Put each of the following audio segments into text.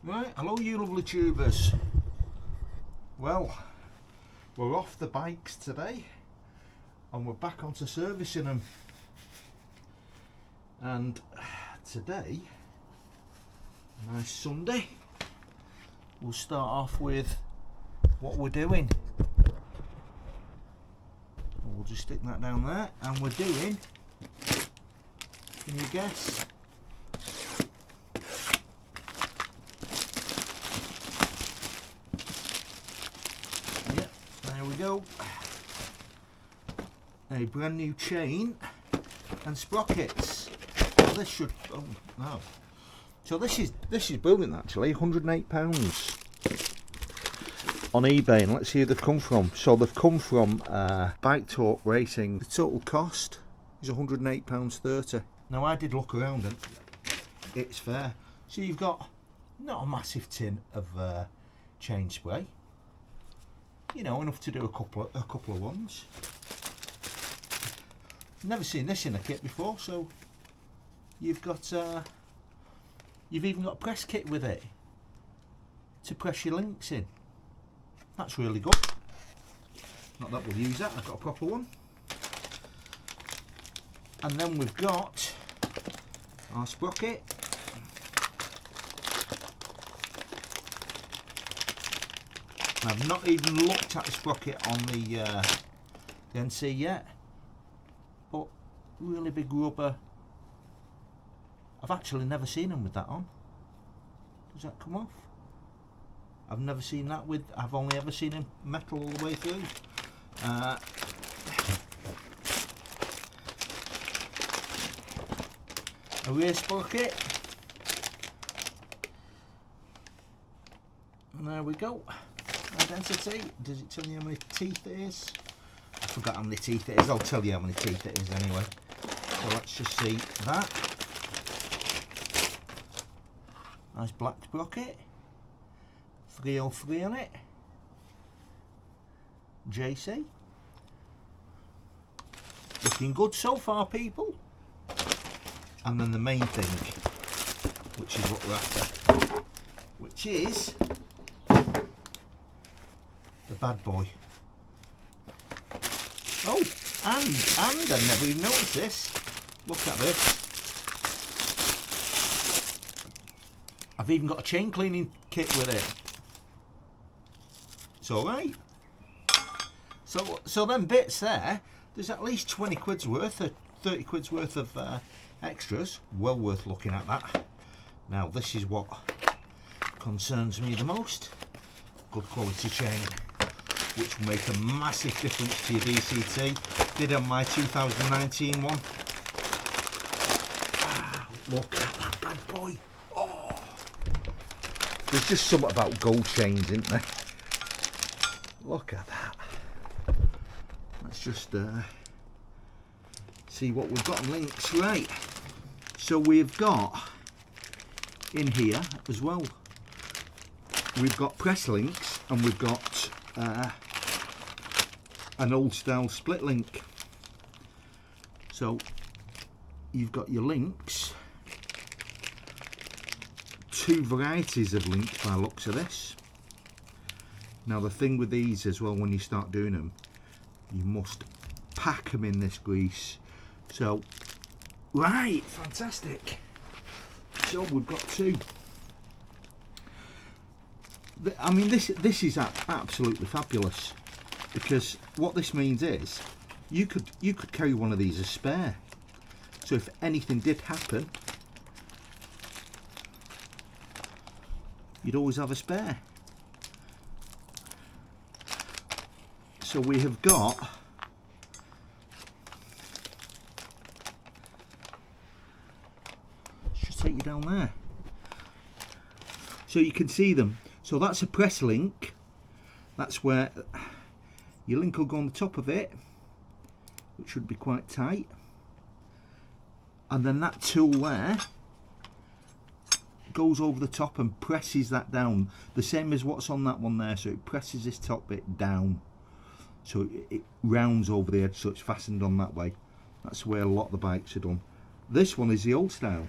Right, hello you lovely tubers. Well, we're off the bikes today and we're back onto servicing them. And today, nice Sunday, we'll start off with what we're doing. We'll just stick that down there, and we're doing, can you guess? Yep, there we go. A brand new chain and sprockets. Oh, this should, oh no. So this is brilliant actually, £108 on eBay, and let's see who they've come from. So they've come from Bike Talk Racing. The total cost is £108.30. Now I did look around and it's fair. So you've got not a massive tin of chain spray, you know, enough to do a couple of ones. Never seen this in a kit before. So you've got you've even got a press kit with it to press your links in. That's really good. Not that we'll use that, I've got a proper one. And then we've got our sprocket. I've not even looked at the sprocket on the NC yet, but really big rubber. I've actually never seen them with that on. Does that come off? I've never seen that with, I've only ever seen him metal all the way through. A rear sprocket. And there we go. Identity. Does it tell you how many teeth it is? I forgot how many teeth it is. I'll tell you how many teeth it is anyway. So let's just see that. Nice black sprocket. 303 on it. JC. Looking good so far, people. And then the main thing, which is what we're after, which is the bad boy. Oh, and I never even noticed this. Look at this. I've even got a chain cleaning kit with it. It's alright. So them bits there, there's at least 20 quid's worth, or 30 quid's worth of extras. Well worth looking at that. Now this is what concerns me the most. Good quality chain, which will make a massive difference to your DCT. Did on my 2019 one. Ah, look at that bad boy. Oh. There's just something about gold chains, isn't there? Look at that. Let's just see what we've got in links. Right, so we've got in here as well, we've got press links, and we've got an old style split link. So you've got your links, two varieties of links by the looks of this. Now the thing with these as well, when you start doing them, you must pack them in this grease. So, right, fantastic. So we've got two. I mean, this is absolutely fabulous, because what this means is you could carry one of these as spare. So if anything did happen, you'd always have a spare. So we have got just take you down there so you can see them. So that's a press link. That's where your link will go on the top of it, which should be quite tight, and then that tool there goes over the top and presses that down, the same as what's on that one there. So it presses this top bit down, so it rounds over the edge, so it's fastened on that way. That's where a lot of the bikes are done. This one is the old style,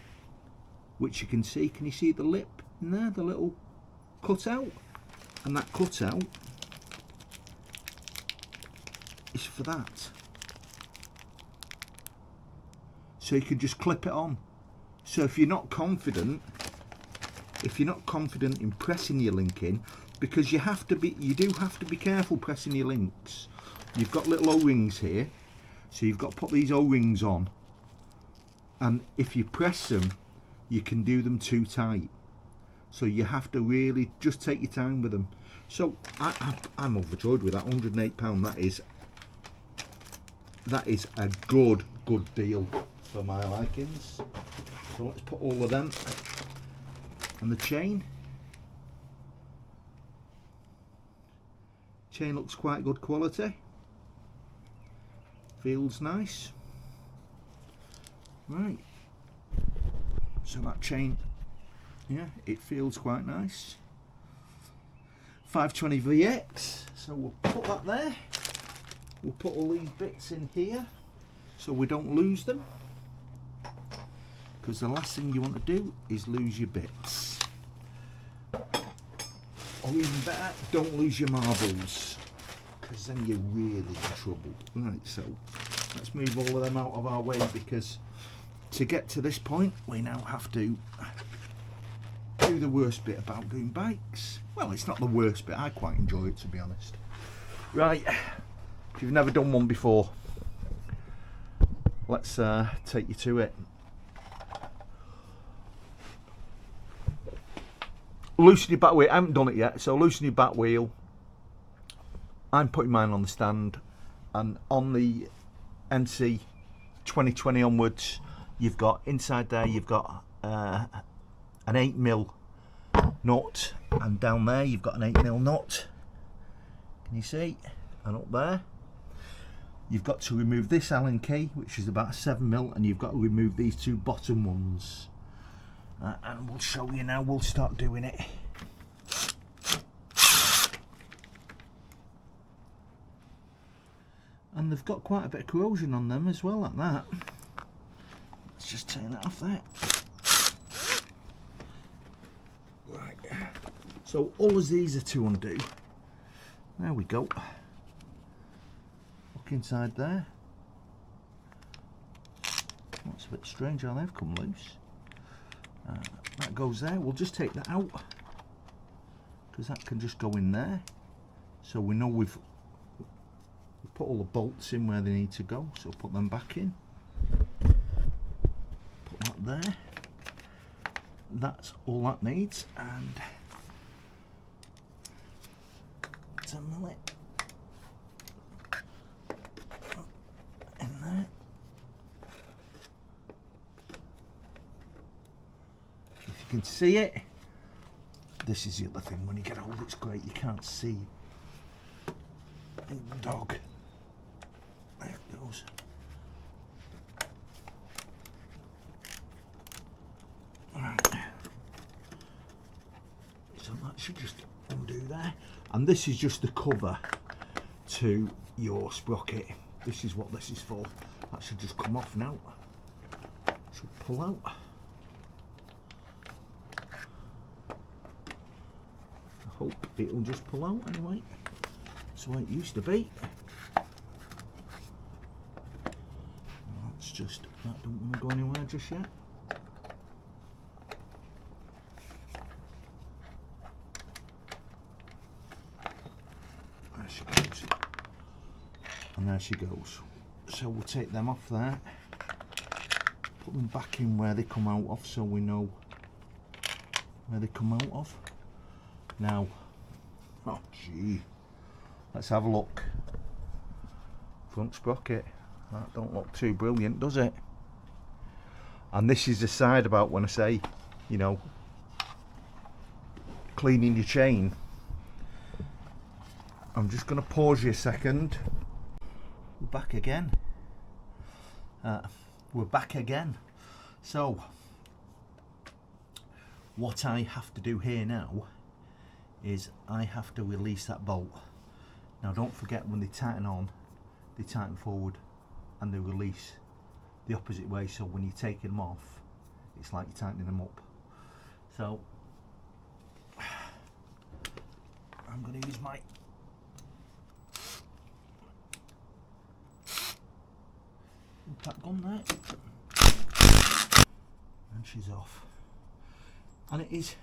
which you can see. Can you see the lip in there, the little cutout, and that cutout is for that. So you can just clip it on. So if you're not confident, in pressing your link in, because you do have to be careful pressing your links. You've got little O-rings here, so you've got to put these O-rings on, and if you press them, you can do them too tight. So you have to really just take your time with them. So I'm overjoyed with that £108. That is a good deal for my likings. So let's put all of them. And the chain looks quite good quality, feels nice. Right, so that chain, yeah, it feels quite nice. 520VX, so we'll put that there. We'll put all these bits in here so we don't lose them, because the last thing you want to do is lose your bits. Or even better, don't lose your marbles, because then you're really in trouble. Right, so let's move all of them out of our way, because to get to this point we now have to do the worst bit about doing bikes. Well, it's not the worst bit, I quite enjoy it, to be honest. Right, if you've never done one before, let's take you to it. Loosen your back wheel. I haven't done it yet, so loosen your back wheel. I'm putting mine on the stand, and on the NC 2020 onwards, you've got inside there, you've got an 8mm nut, and down there you've got an 8mm nut. Can you see? And up there you've got to remove this Allen key, which is about 7mm, and you've got to remove these two bottom ones. And we'll show you now. We'll start doing it. And they've got quite a bit of corrosion on them as well, like that. Let's just take that off there. Right. So all of these are to undo. There we go. Look inside there. That's a bit strange how they've come loose. That goes there. We'll just take that out, because that can just go in there, so we know we've put all the bolts in where they need to go. So put them back in, put that there. That's all that needs, and mill it in there. You can see it. This is the other thing, when you get old it's great, you can't see the dog. There it goes. Right. So that should just undo there. And this is just the cover to your sprocket. This is what this is for. That should just come off now. Should pull out. Hope it'll just pull out anyway. That's the way it used to be. That's just, that don't want to go anywhere just yet. There she goes. And there she goes. So we'll take them off there, put them back in where they come out of, so we know where they come out of. Now, oh gee, let's have a look. Front sprocket, that don't look too brilliant, does it? And this is the side about when I say, you know, cleaning your chain. I'm just going to pause you a second. We're back again. So, what I have to do here now is I have to release that bolt. Now don't forget, when they tighten on, they tighten forward and they release the opposite way, so when you're taking them off, it's like you're tightening them up. So I'm going to use my impact gun there, and she's off. And it is,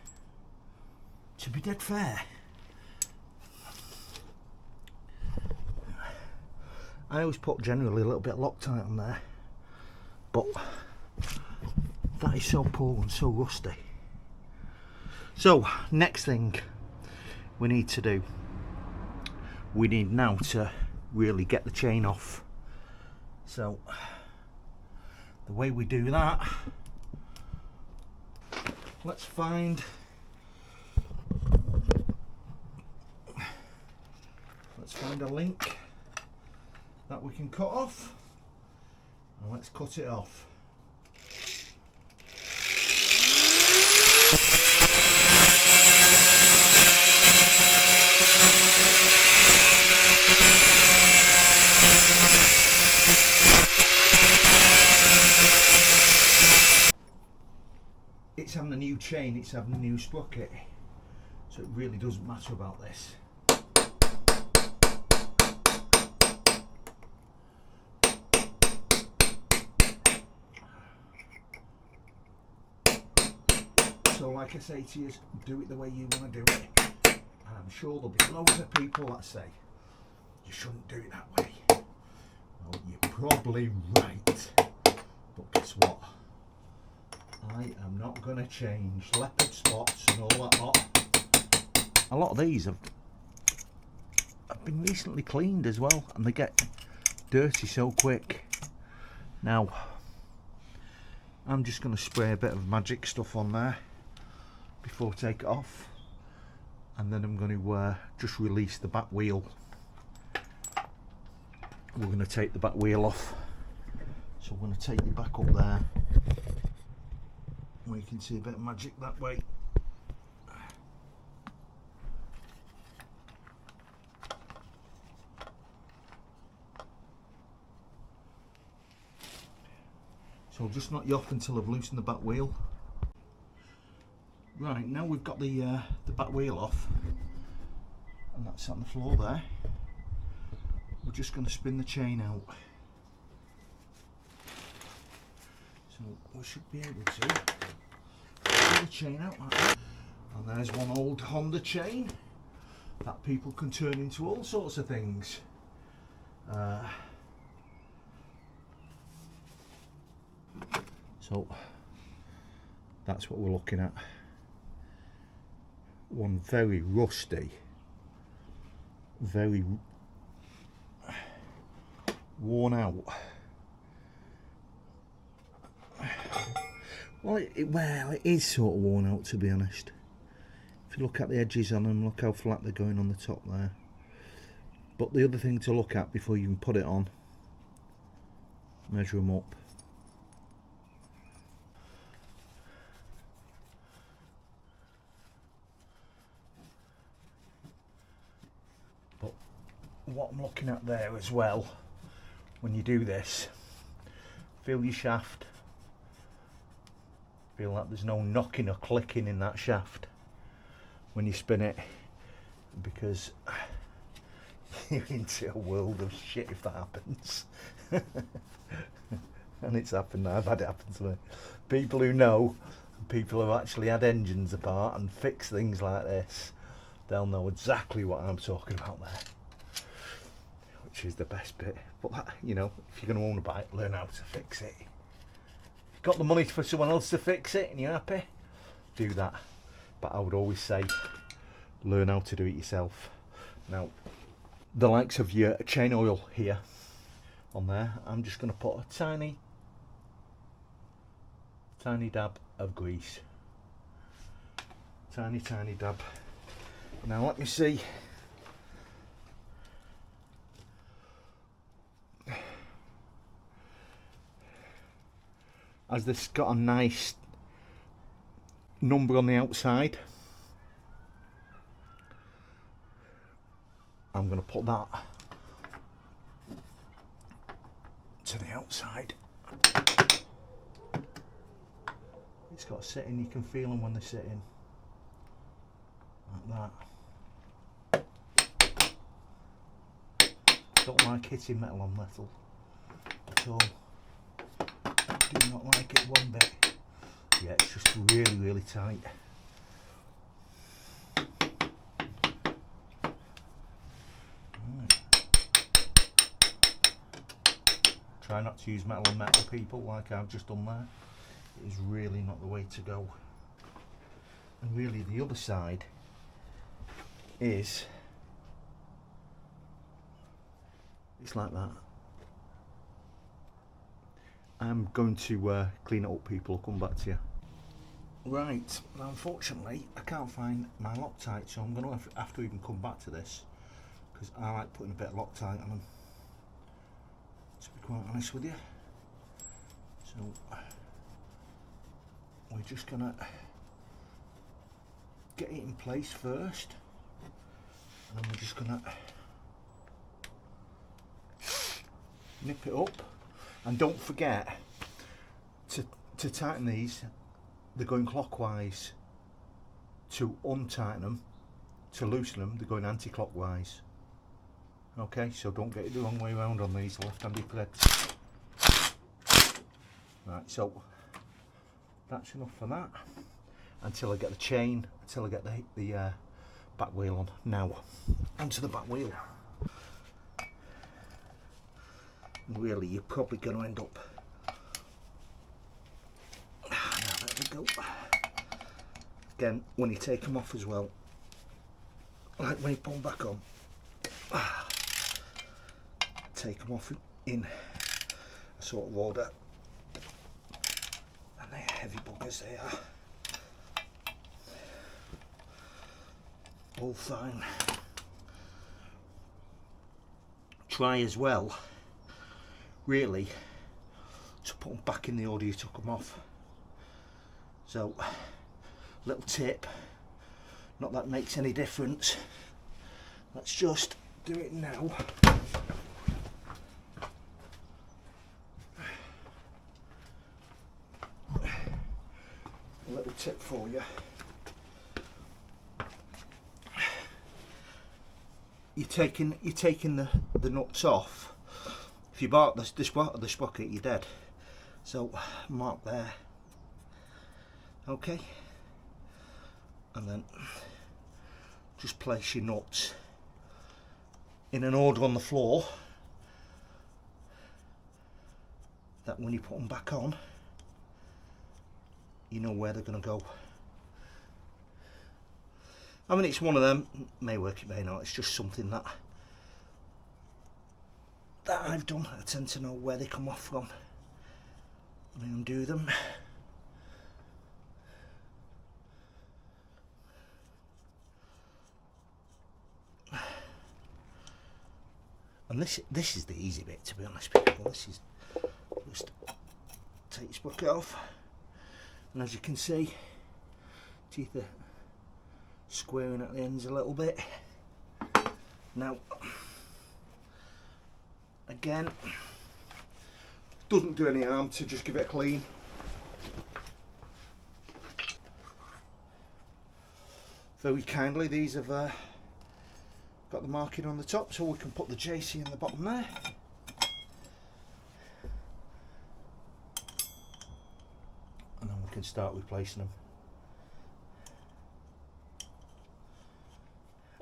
to be dead fair, I always put generally a little bit of Loctite on there, but that is so poor and so rusty. So next thing we need to do, we need now to really get the chain off. So the way we do that, let's find a link that we can cut off, and let's cut it off. It's having a new chain, it's having a new sprocket, so it really doesn't matter about this. So like I say to you, do it the way you want to do it. And I'm sure there'll be loads of people that say, you shouldn't do it that way. Well, you're probably right. But guess what? I am not going to change leopard spots and all that lot. A lot of these have been recently cleaned as well, and they get dirty so quick. Now, I'm just going to spray a bit of magic stuff on there before I take it off, and then I'm going to just release the back wheel. We're going to take the back wheel off, so we're going to take it back up there where you can see a bit of magic that way. So I'll just knock you off until I've loosened the back wheel. Right, now we've got the back wheel off, and that's on the floor there. We're just going to spin the chain out. So we should be able to spin the chain out like that. And there's one old Honda chain that people can turn into all sorts of things. So that's what we're looking at. One very rusty, very worn out. Well, it is sort of worn out, to be honest. If you look at the edges on them, look how flat they're going on the top there. But the other thing to look at before you can put it on, measure them up. But what I'm looking at there as well, when you do this, feel your shaft. Feel like there's no knocking or clicking in that shaft when you spin it, because you're into a world of shit if that happens. And it's happened. I've had it happen to me. People who know, people who have actually had engines apart and fixed things like this, they'll know exactly what I'm talking about there, which is the best bit. But that, you know, if you're going to own a bike, learn how to fix it. Got the money for someone else to fix it and you're happy, do that. But I would always say, learn how to do it yourself. Now, the likes of your chain oil here on there, I'm just going to put a tiny dab of grease. Tiny dab. Now let me see. Has this got a nice number on the outside? I'm going to put that to the outside. It's got a sit in, you can feel them when they're sitting. Like that. Don't like hitting metal on metal at all. Do not like it one bit. Yeah, it's just really, really tight. Right. Try not to use metal on metal, people, like I've just done there. It is really not the way to go. And really the other side is, it's like that. I'm going to clean it up, people. I'll come back to you. Right, now unfortunately I can't find my Loctite, so I'm going to have to even come back to this, because I like putting a bit of Loctite on them, to be quite honest with you. So we're just going to get it in place first, and then we're just going to nip it up. And don't forget to tighten these. They're going clockwise. To untighten them, to loosen them, they're going anti-clockwise. Okay, so don't get it the wrong way around on these left-handed threads. Right, so that's enough for that. Until I get the chain, until I get the back wheel on. Now, onto the back wheel. Really, you're probably going to end up. Now, there we go. Again, when you take them off as well, like when you put them back on, take them off in a sort of order. And they're heavy buggers, they are. All fine. Try as well, really, to put them back in the order you took them off. So, little tip, not that makes any difference. Let's just do it now. A little tip for you. You're taking the nuts off. If you mark the sprocket, you're dead. So mark there. Okay. And then just place your nuts in an order on the floor, that when you put them back on, you know where they're going to go. I mean, it's one of them, it may work, it may not, it's just something that I've done. I tend to know where they come off from when I undo them. And this is the easy bit, to be honest, people. This is just take your sprocket off, and as you can see, teeth are squaring at the ends a little bit. Now, again, doesn't do any harm to just give it a clean. Very kindly, these have got the marking on the top, so we can put the JC in the bottom there. And then we can start replacing them.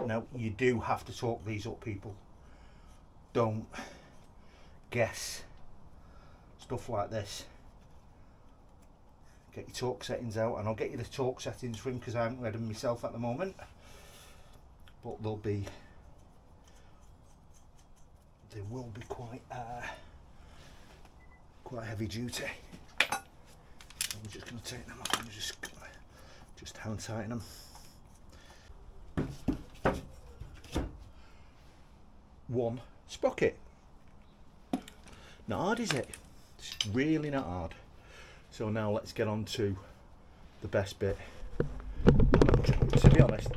Now, you do have to torque these up, people. Don't guess stuff like this. Get your torque settings out, and I'll get you the torque settings for him because I haven't read them myself at the moment. But they will be quite heavy duty. So we're just going to take them off and just hand tighten them. One sprocket. Not hard, is it? It's really not hard. So now let's get on to the best bit. To be honest,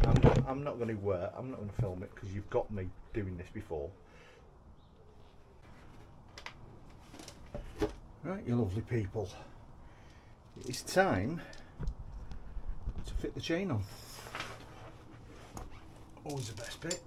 I'm not going to film it because you've got me doing this before. Right, you lovely people. It's time to fit the chain on. Always the best bit.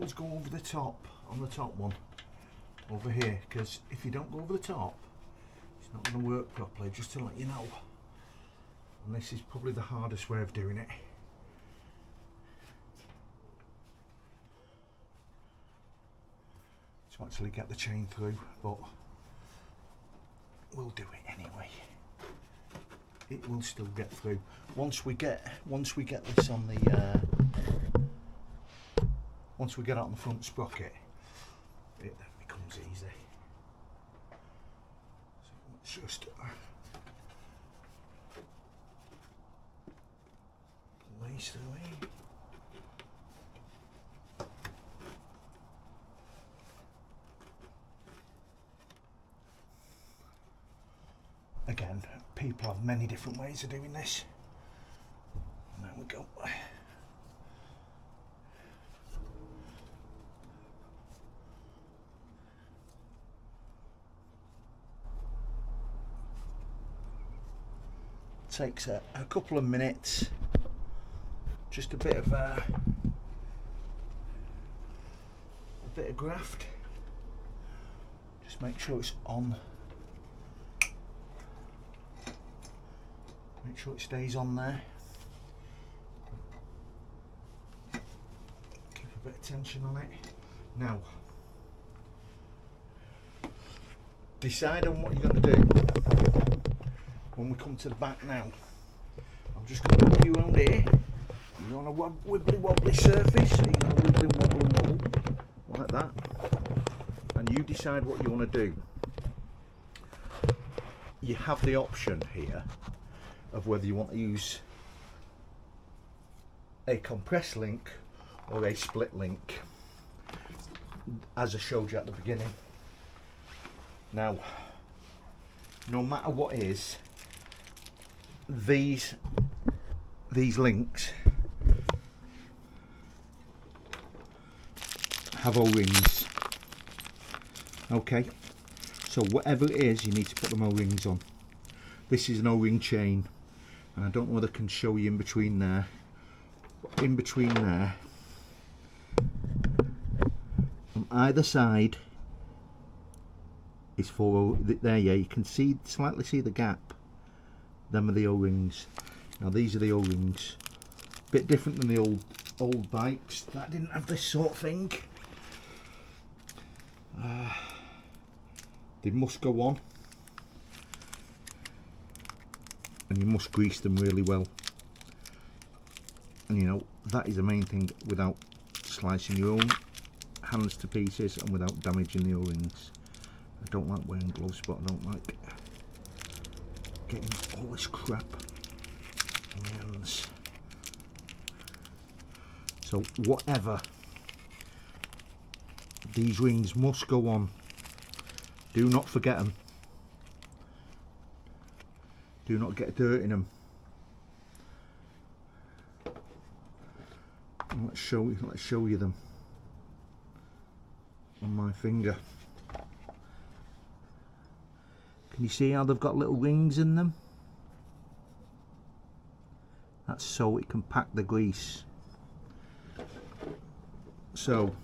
always go over the top on the top one over here, because if you don't go over the top, it's not going to work properly, just to let you know. And this is probably the hardest way of doing it. To actually get the chain through, but we'll do it anyway. It will still get through. Once we get this on the once we get it on the front sprocket, it then becomes easy. So let's just place through here. Again, people have many different ways of doing this. And there we go. Takes a couple of minutes. Just a bit of graft. Just make sure it's on. Make sure it stays on there. Keep a bit of tension on it. Now, decide on what you're going to do when we come to the back now. I'm just going to put you around here. You're on a wibbly wobbly surface, so you're going to wibbly wobble like that. And you decide what you want to do. You have the option here of whether you want to use a compressed link or a split link, as I showed you at the beginning. Now, no matter what is, these links have O-rings. Okay, so whatever it is, you need to put them O-rings on. This is an O-ring chain, and I don't know whether I can show you in between there. But in between there, on either side, is for there. Yeah, you can slightly see the gap. Them are the O-rings. Now these are the O-rings. Bit different than the old bikes that didn't have this sort of thing. They must go on, and you must grease them really well. And you know, that is the main thing, without slicing your own hands to pieces and without damaging the O-rings. I don't like wearing gloves, but I don't like getting all this crap in my hands. So whatever, these rings must go on. Do not forget them. Do not get dirt in them. And let's show you them on my finger. Can you see how they've got little rings in them? That's so it can pack the grease. So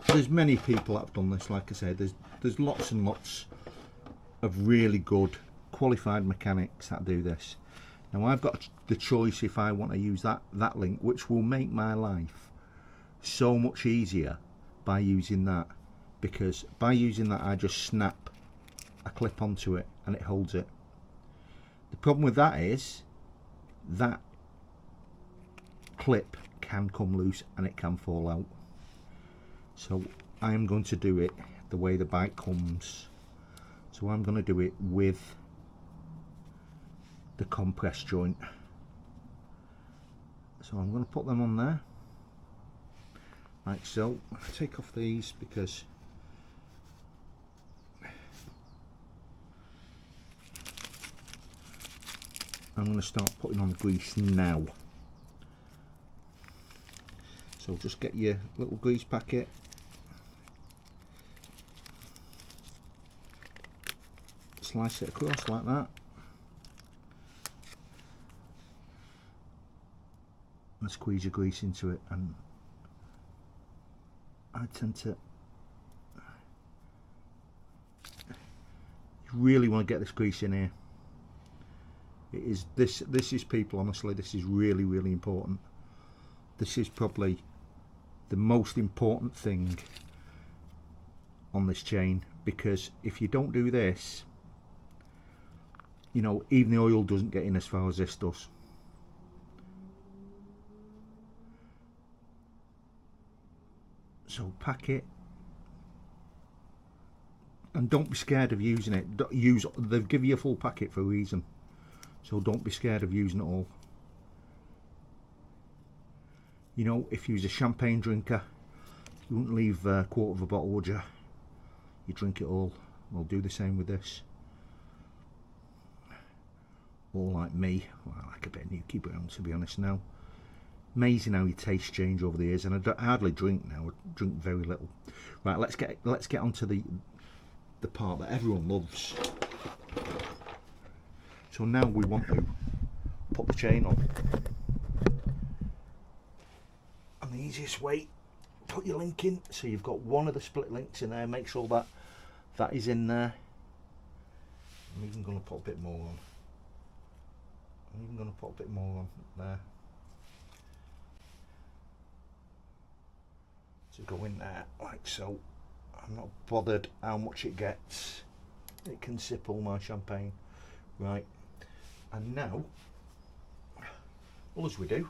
there's many people that have done this. Like I said, there's lots and lots of really good qualified mechanics that do this. Now I've got the choice if I want to use that link, which will make my life so much easier by using that, because by using that I just snap a clip onto it and it holds it. The problem with that is that clip can come loose and it can fall out. So I'm going to do it the way the bike comes. So I'm going to do it with the compress joint. So I'm going to put them on there like so. I'll take off these because I'm going to start putting on grease now. So just get your little grease packet, slice it across like that, and squeeze your grease into it, and I tend to, you really want to get this grease in here. It is this is, people, honestly, this is really, really important. This is probably the most important thing on this chain, because if you don't do this, you know, even the oil doesn't get in as far as this does. So pack it, and don't be scared of using it. They've given you a full packet for a reason, so don't be scared of using it all. You know, if you was a champagne drinker, you wouldn't leave a quarter of a bottle, would you? You drink it all. We'll do the same with this. Or like me, well, I like a bit of Nuki Brown, to be honest now. Amazing how your tastes change over the years, and I hardly drink now. I drink very little. Right, let's get onto the part that everyone loves. So now we want to put the chain on. And the easiest way, put your link in. So you've got one of the split links in there. Make sure that that is in there. I'm even going to put a bit more on. There. To go in there like so. I'm not bothered how much it gets. It can sip all my champagne. Right. And now, all as we do,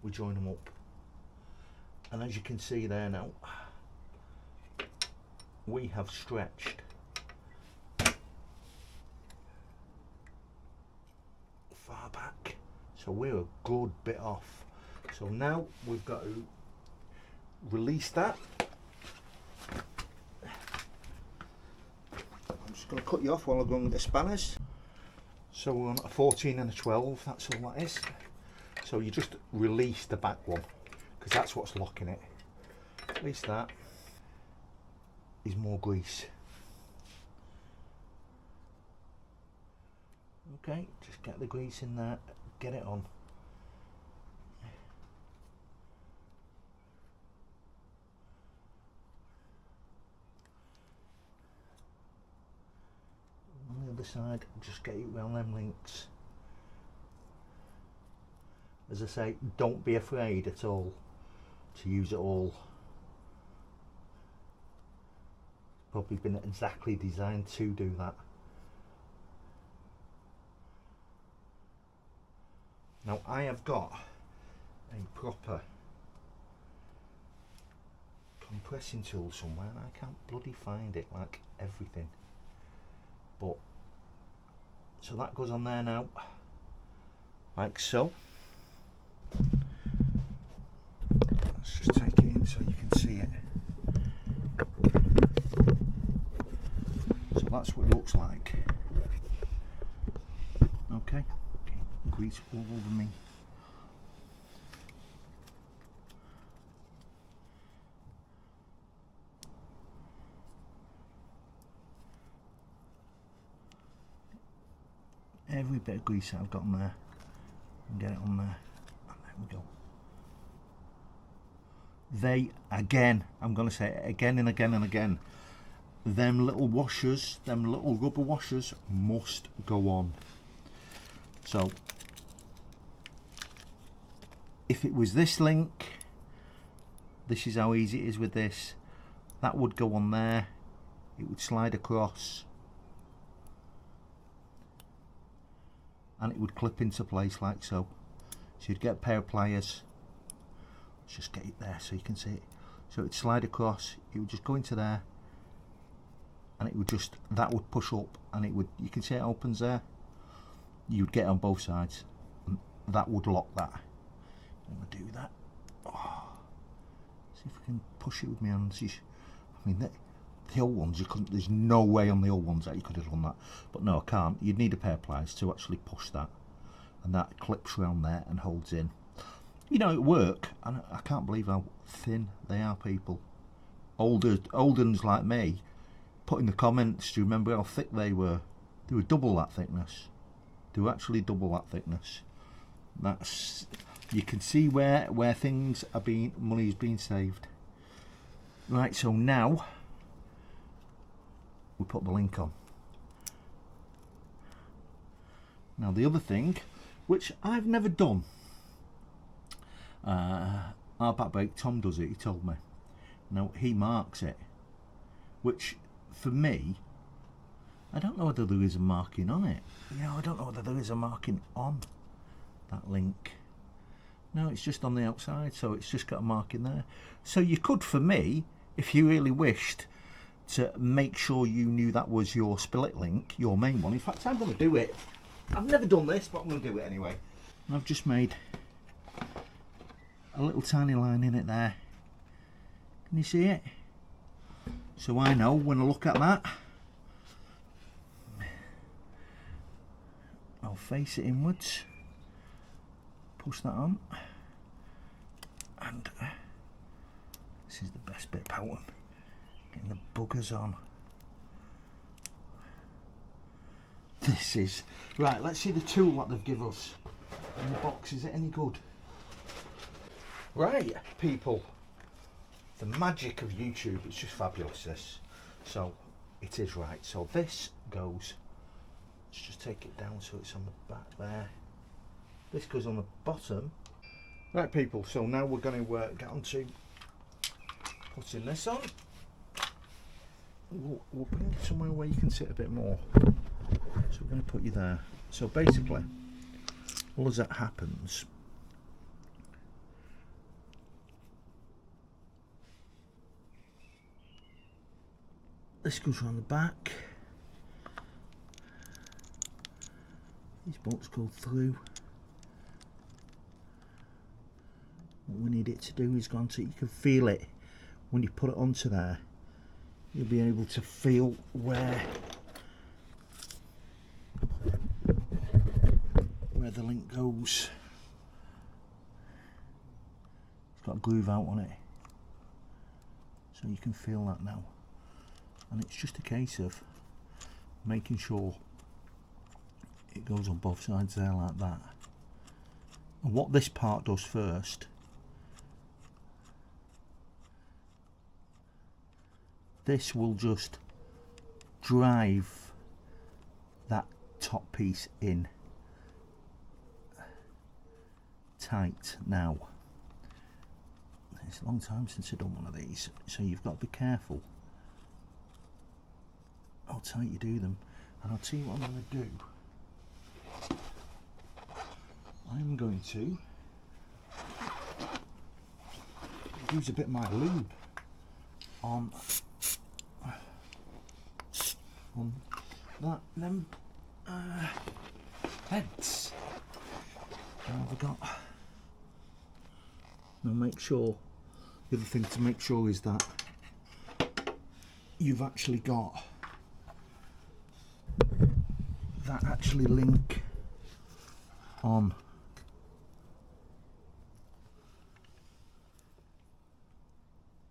we join them up. And as you can see there now, we have stretched far back, so we're a good bit off. So now we've got to release that. I'm just going to cut you off while I'm going with the spanners. So we're on a 14 and a 12, that's all that is. So you just release the back one, because that's what's locking it. At least that is more grease. Okay, just get the grease in there, get it on. On the other side, just get it around them links. As I say, don't be afraid at all to use it all. Probably been exactly designed to do that. Now I have got a proper compressing tool somewhere and I can't bloody find it, like everything. But so that goes on there now, like so. Let's just take it in so you can see it. So that's what it looks like. Okay, grease all over me. Every bit of grease that I've got on there, and get it on there, and there we go. They, again, I'm going to say it again and again and again, them little washers, them little rubber washers must go on. So if it was this link, this is how easy it is with this. That would go on there, it would slide across, and it would clip into place like so. So you'd get a pair of pliers. Let's just get it there so you can see it. So it'd slide across, it would just go into there, and it would just, that would push up, and it would, you can see it opens there. You'd get it on both sides, and that would lock that. I'm going to do that. Oh. See if I can push it with my hands. I mean, the old ones, you couldn't, there's no way on the old ones that you could have done that. But no, I can't. You'd need a pair of pliers to actually push that. And that clips around there and holds in. You know, it work, and I can't believe how thin they are, people. Old uns like me, put in the comments, do you remember how thick they were? They were double that thickness. They were actually double that thickness. That's, you can see where things are being, money's being saved. Right, so now we put the link on. Now the other thing, which I've never done, our back brake, Tom does it, he told me. Now he marks it, which for me, I don't know whether there is a marking on it. You know, I don't know whether there is a marking on that link. No, it's just on the outside, so it's just got a marking there. So you could, for me, if you really wished to make sure you knew that was your split link, your main one. In fact, I'm going to do it. I've never done this, but I'm going to do it anyway. I've just made a little tiny line in it there. Can you see it? So I know when I look at that, I'll face it inwards, push that on, and this is the best bit about them, getting the buggers on. This is, right, let's see the tool what they've given us in the box. Is it any good? Right, people, the magic of YouTube, it's just fabulous, this. So, it is right. So this goes, let's just take it down so it's on the back there. This goes on the bottom. Right, people, so now we're going to get on to putting this on. We'll bring it somewhere where you can sit a bit more. So we're going to put you there. So basically, all as that happens, this goes around the back. These bolts go through. What we need it to do is go onto, you can feel it when you put it onto there. You'll be able to feel where the link goes. It's got a groove out on it, so you can feel that now. And it's just a case of making sure it goes on both sides there like that. And what this part does first, this will just drive that top piece in tight. Now, it's a long time since I've done one of these, so you've got to be careful how tight you do them. And I'll tell you what I'm going to do. I'm going to use a bit of my lube on that, them heads. What have I got? Now make sure, the other thing to make sure is that you've actually got that actually link on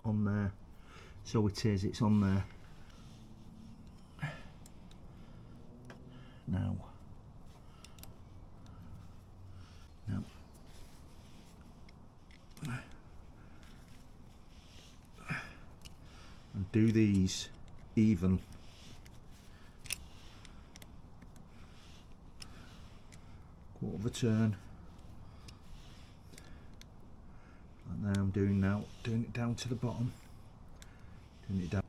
there. So it is, it's on there. Now and do these even. Quarter of a turn. Like now I'm doing now, doing it down to the bottom. Doing it down.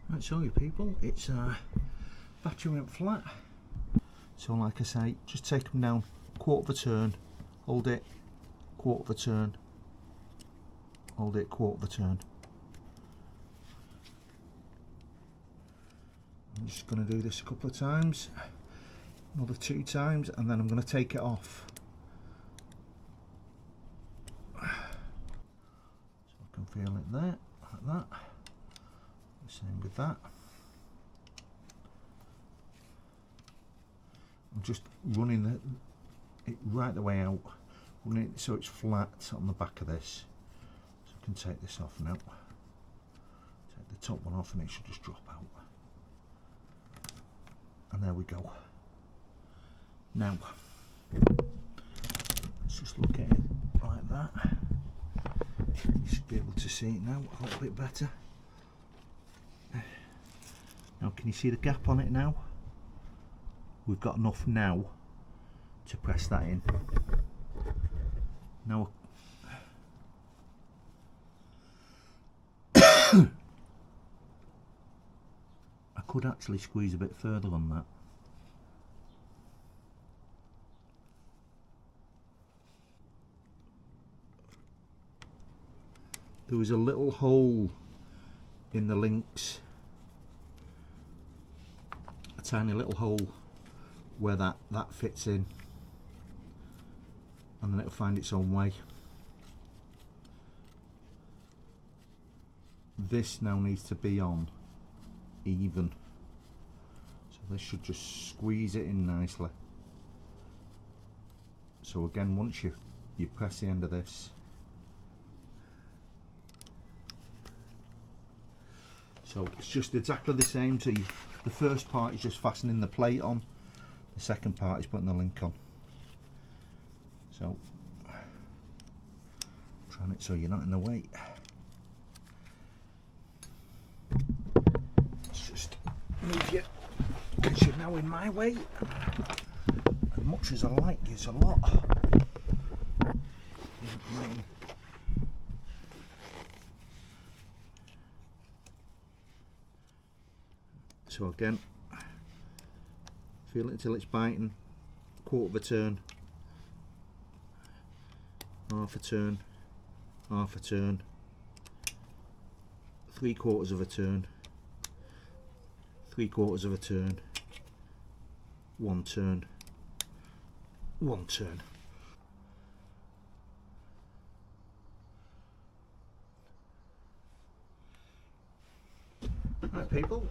Right, so you people, it's battery went flat. So like I say, just take them down, quarter of a turn, hold it, quarter of a turn, hold it, quarter of a turn. I'm just going to do this a couple of times, another 2 times, and then I'm going to take it off. So I can feel it there, like that. Same with that. I'm just running it right the way out, running it so it's flat on the back of this. So I can take this off now. Take the top one off and it should just drop out. And there we go. Now, let's just look at it like that. You should be able to see it now a little bit better. Now, can you see the gap on it now? We've got enough now to press that in. Now, I could actually squeeze a bit further on that. There was a little hole in the links, a tiny little hole where that fits in, and then it'll find its own way. This now needs to be on even, so this should just squeeze it in nicely. So again, once you press the end of this, so it's just exactly the same. So the first part is just fastening the plate on, the second part is putting the link on. So trying it so you're not in the way. Let's just move you, because you're now in my way. As much as I like you a lot. So again, feel it until it's biting, quarter of a turn, half a turn, half a turn, 3/4 of a turn, 3/4 of a turn, 1 turn, 1 turn. Right, people.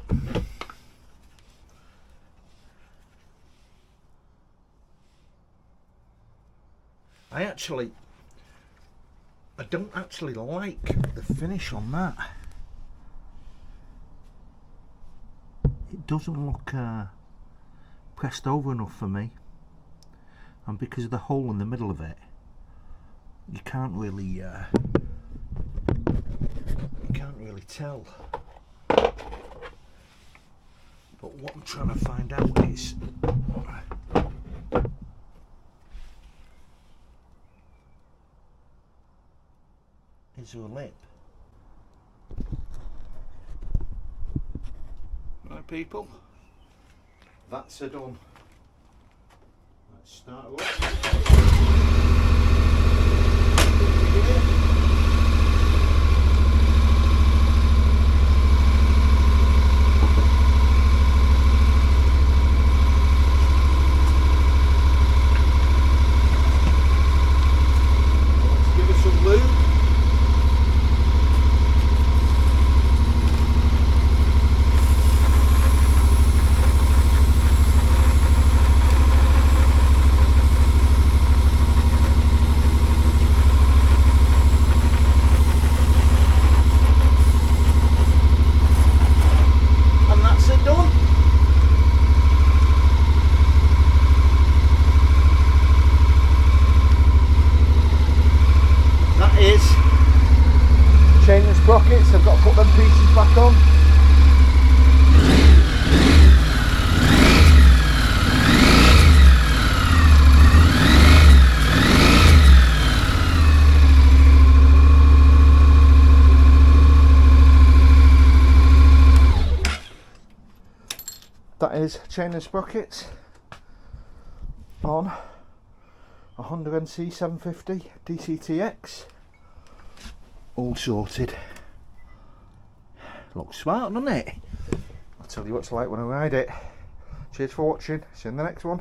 I don't actually like the finish on that. It doesn't look pressed over enough for me, and because of the hole in the middle of it, you can't really tell. But what I'm trying to find out is, is there a lip? Right, people, that's it done. Let's start up. Chain and sprockets, I've got to put them pieces back on. That is chain and sprockets on a Honda NC750 DCT-X. All sorted. Looks smart, doesn't it? I'll tell you what it's like when I ride it. Cheers for watching. See you in the next one.